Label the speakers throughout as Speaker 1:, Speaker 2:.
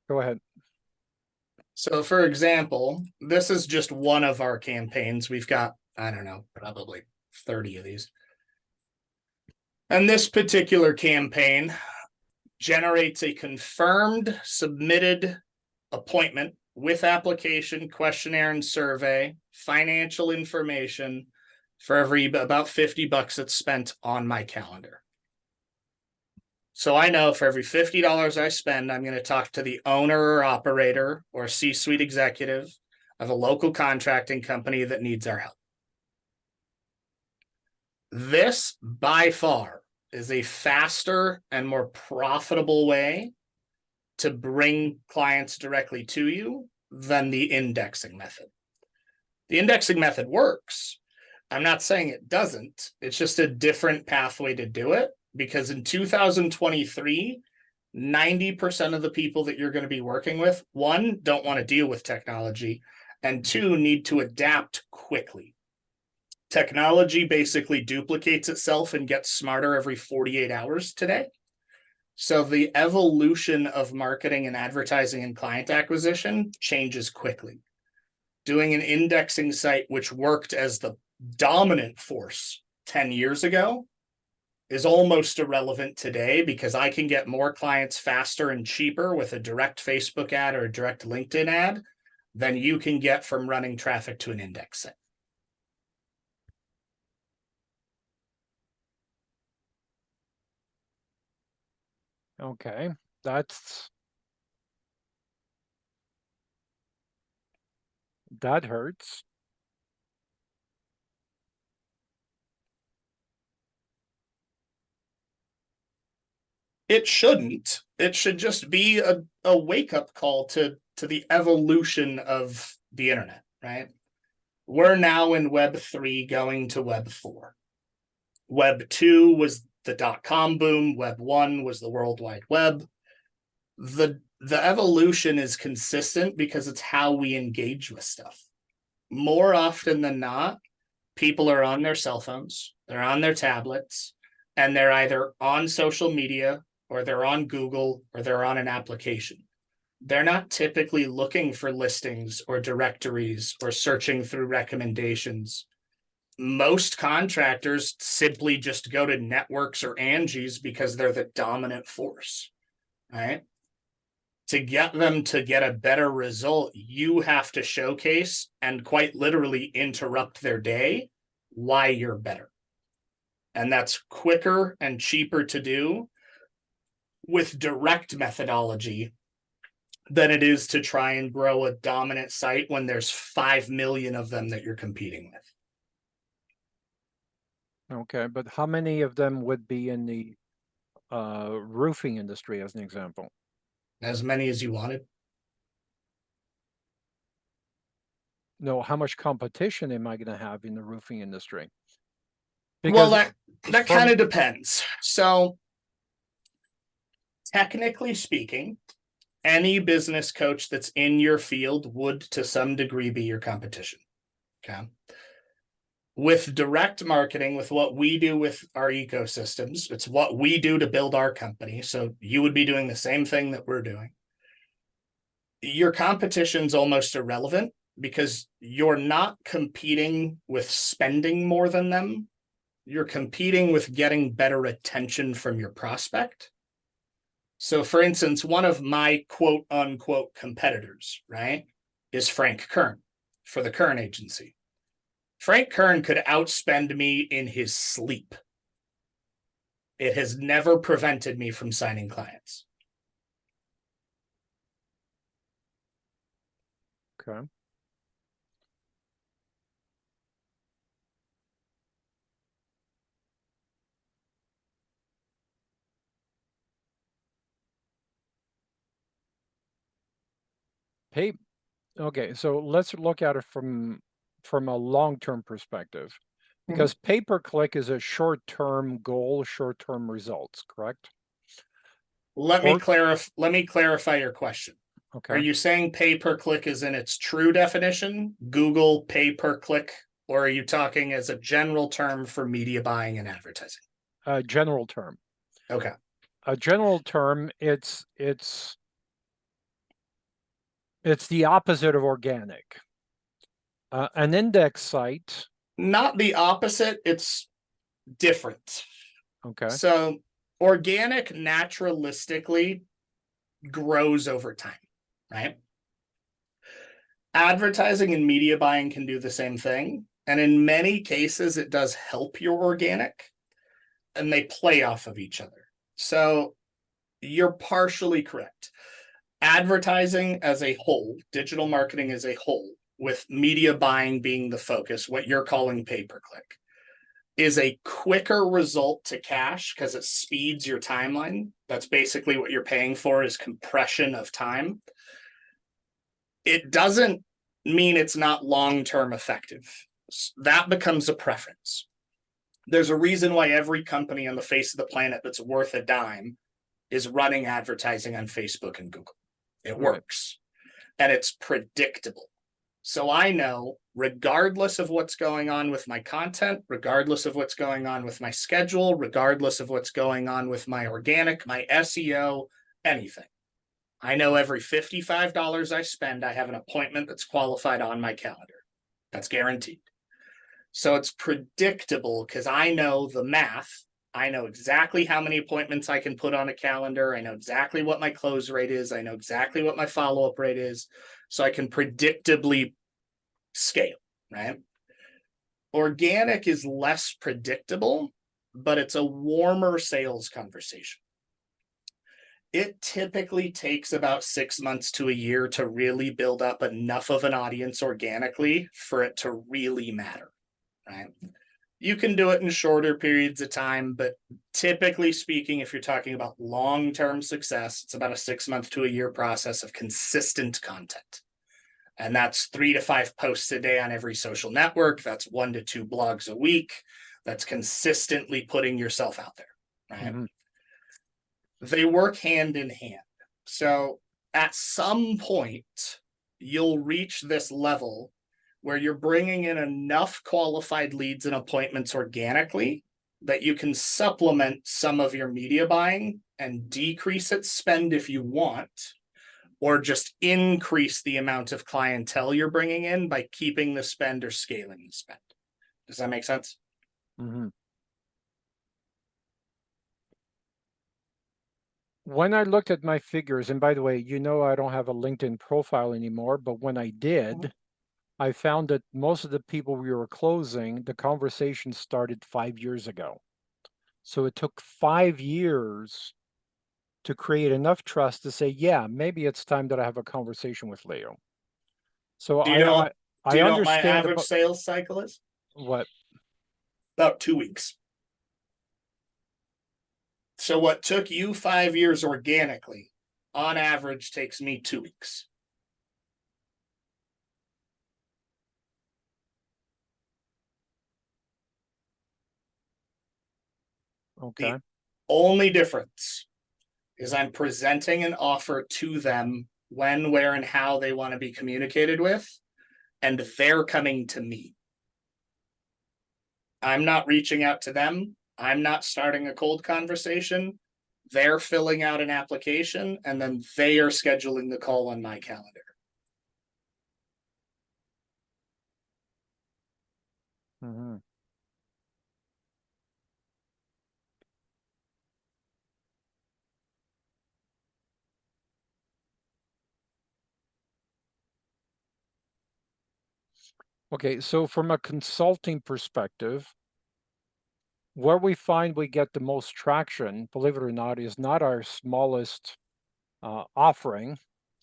Speaker 1: Go ahead.
Speaker 2: So, for example, this is just one of our campaigns. We've got, I don't know, probably 30 of these. And this particular campaign generates a confirmed submitted appointment with application, questionnaire, and survey, financial information for every about $50 that's spent on my calendar. So I know for every $50 I spend, I'm going to talk to the owner or operator or C-suite executive of a local contracting company that needs our help. This, by far, is a faster and more profitable way to bring clients directly to you than the indexing method. The indexing method works. I'm not saying it doesn't. It's just a different pathway to do it, because in 2023, 90% of the people that you're going to be working with, one, don't want to deal with technology, and two, need to adapt quickly. Technology basically duplicates itself and gets smarter every 48 hours today. So the evolution of marketing and advertising and client acquisition changes quickly. Doing an indexing site which worked as the dominant force 10 years ago is almost irrelevant today, because I can get more clients faster and cheaper with a direct Facebook ad or a direct LinkedIn ad than you can get from running traffic to an index site.
Speaker 1: Okay, that hurts.
Speaker 2: It shouldn't. It should just be a wake-up call to the evolution of the internet, right? We're now in Web 3 going to Web 4. Web 2 was the dot-com boom. Web 1 was the World Wide Web. The evolution is consistent because it's how we engage with stuff. More often than not, people are on their cell phones, they're on their tablets, and they're either on social media or they're on Google or they're on an application. They're not typically looking for listings or directories or searching through recommendations. Most contractors simply just go to Networks or Angie's because they're the dominant force, right? To get them to get a better result, you have to showcase and quite literally interrupt their day why you're better. And that's quicker and cheaper to do with direct methodology than it is to try and grow a dominant site when there's 5 million of them that you're competing with.
Speaker 1: Okay, but how many of them would be in the roofing industry, as an example?
Speaker 2: As many as you wanted.
Speaker 1: No, how much competition am I going to have in the roofing industry?
Speaker 2: Well,
Speaker 1: Because
Speaker 2: that kind of depends. So, technically speaking, any business coach that's in your field would to some degree be your competition. Okay. With direct marketing, with what we do with our ecosystems, it's what we do to build our company. So you would be doing the same thing that we're doing. Your competition's almost irrelevant because you're not competing with spending more than them. You're competing with getting better attention from your prospect. So, for instance, one of my quote unquote competitors, right, is Frank Kern for the Kern Agency. Frank Kern could outspend me in his sleep. It has never prevented me from signing clients.
Speaker 1: okay. Hey, okay, so let's look at it from a long-term perspective, because pay-per-click is a short-term goal, short-term results, correct?
Speaker 2: Let me
Speaker 1: Or
Speaker 2: clarify your question. Are
Speaker 1: okay,
Speaker 2: you saying pay per click is in its true definition, Google pay per click, or are you talking as a general term for media buying and advertising?
Speaker 1: a general term.
Speaker 2: Okay.
Speaker 1: A general term, it's It's the opposite of organic. An index site.
Speaker 2: Not the opposite, it's different.
Speaker 1: Okay.
Speaker 2: So organic naturalistically grows over time, right? Advertising and media buying can do the same thing. And in many cases, it does help your organic, and they play off of each other. So you're partially correct. Advertising as a whole, digital marketing as a whole, with media buying being the focus, what you're calling pay-per-click, is a quicker result to cash because it speeds your timeline. That's basically what you're paying for, is compression of time. It doesn't mean it's not long-term effective. That becomes a preference. There's a reason why every company on the face of the planet that's worth a dime is running advertising on Facebook and Google. It works, and it's predictable. So I know, regardless of what's going on with my content, regardless of what's going on with my schedule, regardless of what's going on with my organic, my SEO, anything, I know every $55 I spend, I have an appointment that's qualified on my calendar. That's guaranteed. So it's predictable because I know the math. I know exactly how many appointments I can put on a calendar. I know exactly what my close rate is. I know exactly what my follow-up rate is. So I can predictably scale, right? Organic is less predictable, but it's a warmer sales conversation. It typically takes about 6 months to a year to really build up enough of an audience organically for it to really matter, right? You can do it in shorter periods of time, but typically speaking, if you're talking about long-term success, it's about a 6 month to a year process of consistent content. And that's 3 to 5 posts a day on every social network. That's 1 to 2 blogs a week. That's consistently putting yourself out there, right? Mm-hmm. They work hand in hand. So at some point, you'll reach this level where you're bringing in enough qualified leads and appointments organically that you can supplement some of your media buying and decrease its spend if you want, or just increase the amount of clientele you're bringing in by keeping the spend or scaling the spend. Does that make sense?
Speaker 1: Mm-hmm. When I looked at my figures, and by the way, I don't have a LinkedIn profile anymore, but when I did, I found that most of the people we were closing, the conversation started 5 years ago. So it took 5 years to create enough trust to say, yeah, maybe it's time that I have a conversation with Leo. So
Speaker 2: do you know
Speaker 1: understand
Speaker 2: what my average sales cycle is?
Speaker 1: What?
Speaker 2: About 2 weeks. So what took you 5 years organically, on average, takes me 2 weeks.
Speaker 1: Okay.
Speaker 2: The only difference is I'm presenting an offer to them when, where, and how they want to be communicated with, and they're coming to me. I'm not reaching out to them. I'm not starting a cold conversation. They're filling out an application, and then they are scheduling the call on my calendar.
Speaker 1: Mm-hmm. Okay, so from a consulting perspective, where we find we get the most traction, believe it or not, is not our smallest offering.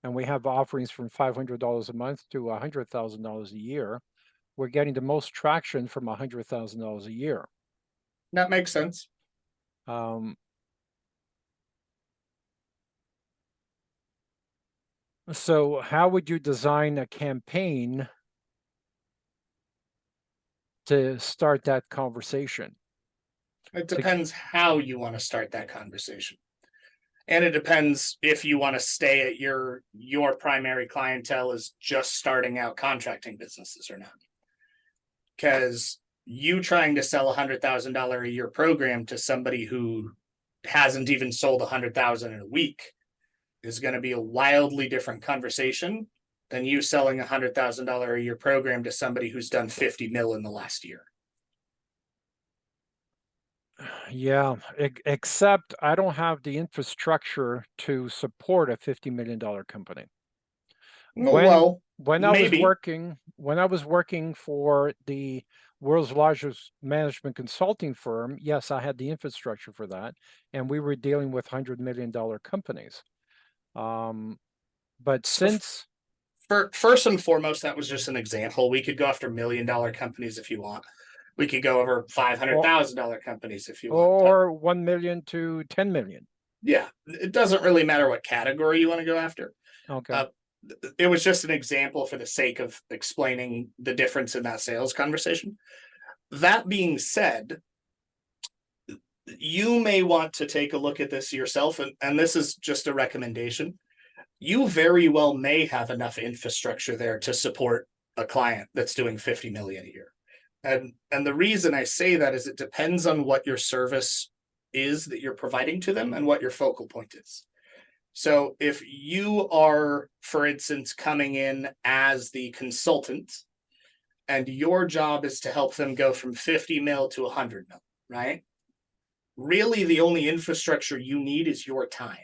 Speaker 1: And we have offerings from $500 a month to $100,000 a year. We're getting the most traction from $100,000 a year.
Speaker 2: That makes sense.
Speaker 1: So how would you design a campaign to start that conversation?
Speaker 2: It depends how you want to start that conversation. And it depends if you want to stay at your primary clientele is just starting out contracting businesses or not. Because you trying to sell $100,000 a year program to somebody who hasn't even sold $100,000 in a week is going to be a wildly different conversation than you selling $100,000 a year program to somebody who's done 50 mil in the last year.
Speaker 1: Yeah, except I don't have the infrastructure to support a $50 million company.
Speaker 2: Well,
Speaker 1: When I was
Speaker 2: maybe.
Speaker 1: working for the world's largest management consulting firm, yes, I had the infrastructure for that, and we were dealing with $100 million companies. But since
Speaker 2: First and foremost, that was just an example. We could go after $1 million companies if you want. We could go over $500,000 companies if you want.
Speaker 1: or 1 million to 10 million.
Speaker 2: Yeah, it doesn't really matter what category you want to go after.
Speaker 1: Okay.
Speaker 2: It was just an example for the sake of explaining the difference in that sales conversation. That being said, you may want to take a look at this yourself, and this is just a recommendation. You very well may have enough infrastructure there to support a client that's doing 50 million a year. And the reason I say that is it depends on what your service is that you're providing to them and what your focal point is. So if you are, for instance, coming in as the consultant and your job is to help them go from 50 mil to 100 mil, right? Really, the only infrastructure you need is your time.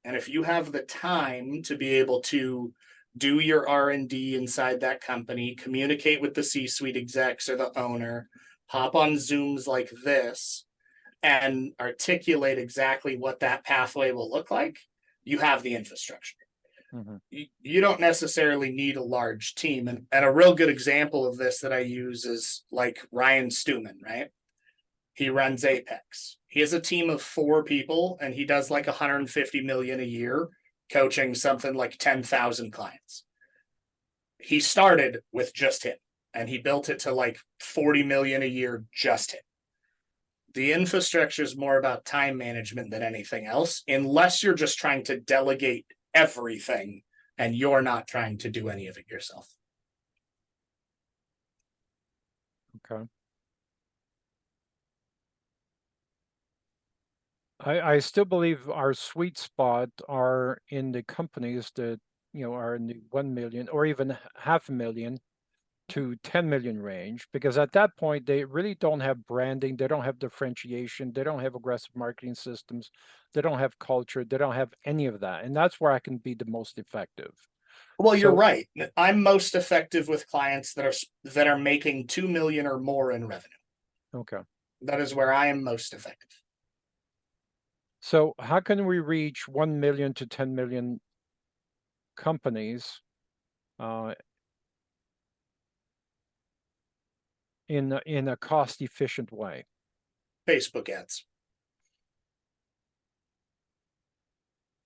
Speaker 2: And if you have the time to be able to do your R&D inside that company, communicate with the C-suite execs or the owner, hop on Zooms like this, and articulate exactly what that pathway will look like, you have the infrastructure.
Speaker 1: Mhm.
Speaker 2: You don't necessarily need a large team. And a real good example of this that I use is like Ryan Stewman, right? He runs Apex. He has a team of 4 people and he does like 150 million a year, coaching something like 10,000 clients. He started with just him and he built it to like 40 million a year, just him. The infrastructure is more about time management than anything else, unless you're just trying to delegate everything and you're not trying to do any of it yourself.
Speaker 1: Okay. I still believe our sweet spot are in the companies that, are in the 1 million or even half a million to 10 million range, because at that point, they really don't have branding, they don't have differentiation, they don't have aggressive marketing systems, they don't have culture, they don't have any of that. And that's where I can be the most effective.
Speaker 2: Well, you're right. I'm most effective with clients that are making 2 million or more in revenue.
Speaker 1: Okay.
Speaker 2: That is where I am most effective.
Speaker 1: So how can we reach 1 million to 10 million companies in a cost efficient way?
Speaker 2: Facebook ads.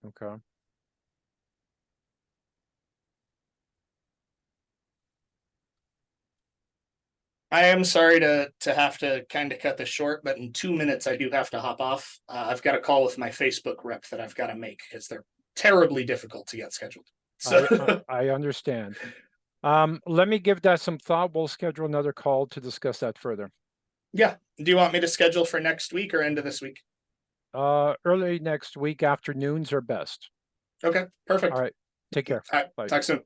Speaker 1: Okay.
Speaker 2: I am sorry to have to kind of cut this short, but in 2 minutes I do have to hop off. I've got a call with my Facebook rep that I've got to make because they're terribly difficult to get scheduled. So
Speaker 1: I understand. Let me give that some thought. We'll schedule another call to discuss that further.
Speaker 2: yeah. Do you want me to schedule for next week or end of this week?
Speaker 1: Early next week, afternoons are best.
Speaker 2: Okay, perfect.
Speaker 1: All right. Take care.
Speaker 2: All right,
Speaker 1: Bye.
Speaker 2: talk soon.